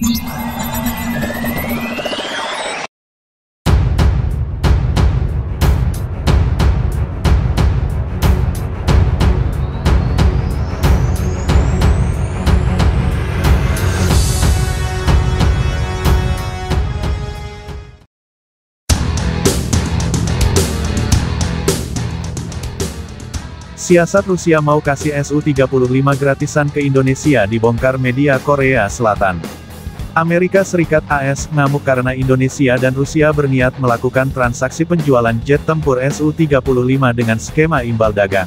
Siasat Rusia mau kasih Su-35 gratisan ke Indonesia dibongkar media Korea Selatan. Amerika Serikat (AS) ngamuk karena Indonesia dan Rusia berniat melakukan transaksi penjualan jet tempur Su-35 dengan skema imbal dagang.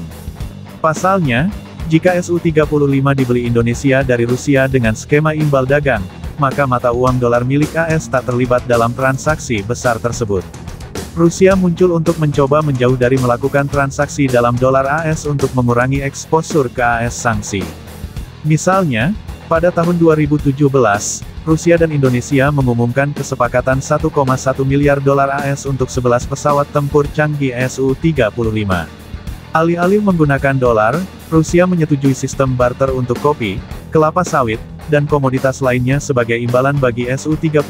Pasalnya, jika Su-35 dibeli Indonesia dari Rusia dengan skema imbal dagang, maka mata uang dolar milik AS tak terlibat dalam transaksi besar tersebut. Rusia muncul untuk mencoba menjauh dari melakukan transaksi dalam dolar AS untuk mengurangi eksposur ke AS sanksi. Misalnya, pada tahun 2017, Rusia dan Indonesia mengumumkan kesepakatan 1,1 miliar dolar AS untuk 11 pesawat tempur canggih Su-35. Alih-alih menggunakan dolar, Rusia menyetujui sistem barter untuk kopi, kelapa sawit, dan komoditas lainnya sebagai imbalan bagi Su-35,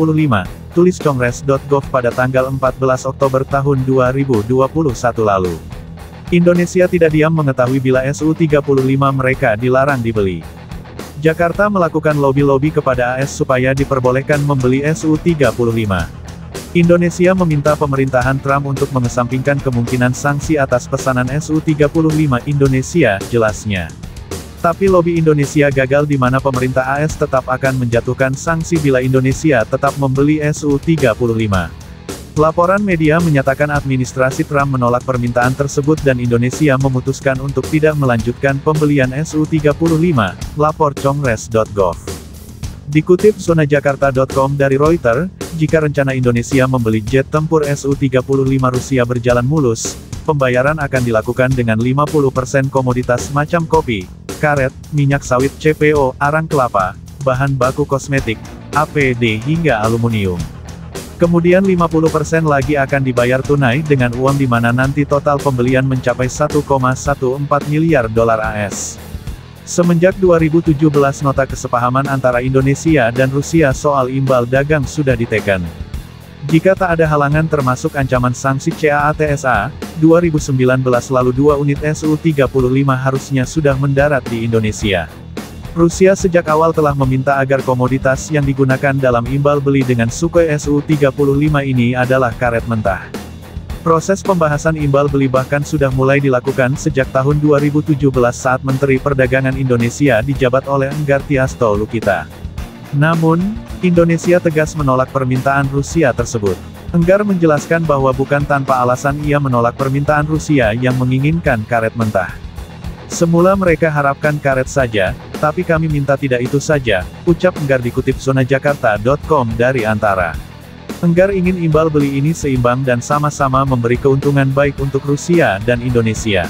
tulis Congress.gov pada tanggal 14 Oktober tahun 2021 lalu. Indonesia tidak diam mengetahui bila Su-35 mereka dilarang dibeli. Jakarta melakukan lobi-lobi kepada AS supaya diperbolehkan membeli Su-35. Indonesia meminta pemerintahan Trump untuk mengesampingkan kemungkinan sanksi atas pesanan Su-35 Indonesia, jelasnya. Tapi lobi Indonesia gagal di mana pemerintah AS tetap akan menjatuhkan sanksi bila Indonesia tetap membeli Su-35. Laporan media menyatakan administrasi Trump menolak permintaan tersebut dan Indonesia memutuskan untuk tidak melanjutkan pembelian Su-35, lapor Congress.gov. Dikutip zonajakarta.com dari Reuters, jika rencana Indonesia membeli jet tempur Su-35 Rusia berjalan mulus, pembayaran akan dilakukan dengan 50% komoditas macam kopi, karet, minyak sawit CPO, arang kelapa, bahan baku kosmetik, APD hingga aluminium. Kemudian 50% lagi akan dibayar tunai dengan uang di mana nanti total pembelian mencapai 1,14 miliar dolar AS. Semenjak 2017 nota kesepahaman antara Indonesia dan Rusia soal imbal dagang sudah diteken. Jika tak ada halangan termasuk ancaman sanksi CAATSA, 2019 lalu 2 unit Su-35 harusnya sudah mendarat di Indonesia. Rusia sejak awal telah meminta agar komoditas yang digunakan dalam imbal beli dengan Sukhoi Su-35 ini adalah karet mentah. Proses pembahasan imbal beli bahkan sudah mulai dilakukan sejak tahun 2017 saat Menteri Perdagangan Indonesia dijabat oleh Enggar Tiasto Lukita. Namun, Indonesia tegas menolak permintaan Rusia tersebut. Enggar menjelaskan bahwa bukan tanpa alasan ia menolak permintaan Rusia yang menginginkan karet mentah. Semula mereka harapkan karet saja, tapi kami minta tidak itu saja, ucap Enggar dikutip zonajakarta.com dari Antara. Enggar ingin imbal beli ini seimbang dan sama-sama memberi keuntungan baik untuk Rusia dan Indonesia.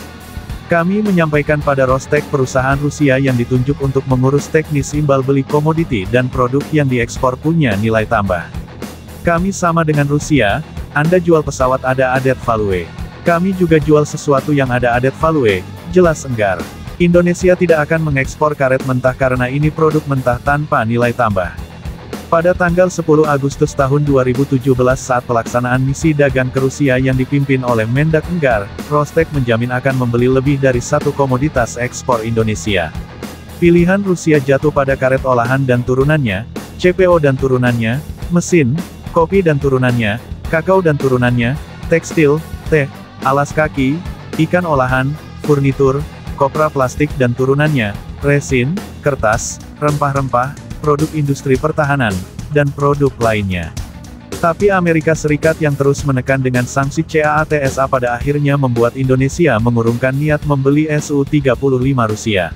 Kami menyampaikan pada Rostek perusahaan Rusia yang ditunjuk untuk mengurus teknis imbal beli komoditi dan produk yang diekspor punya nilai tambah. Kami sama dengan Rusia, Anda jual pesawat ada added value. Kami juga jual sesuatu yang ada added value, jelas Enggar. Indonesia tidak akan mengekspor karet mentah karena ini produk mentah tanpa nilai tambah. Pada tanggal 10 Agustus tahun 2017 saat pelaksanaan misi dagang ke Rusia yang dipimpin oleh Mendak Enggar, Rostek menjamin akan membeli lebih dari satu komoditas ekspor Indonesia. Pilihan Rusia jatuh pada karet olahan dan turunannya, CPO dan turunannya, mesin, kopi dan turunannya, kakao dan turunannya, tekstil, teh, alas kaki, ikan olahan, furnitur, kopra plastik dan turunannya, resin, kertas, rempah-rempah, produk industri pertahanan, dan produk lainnya. Tapi Amerika Serikat yang terus menekan dengan sanksi CAATSA pada akhirnya membuat Indonesia mengurungkan niat membeli Su-35 Rusia.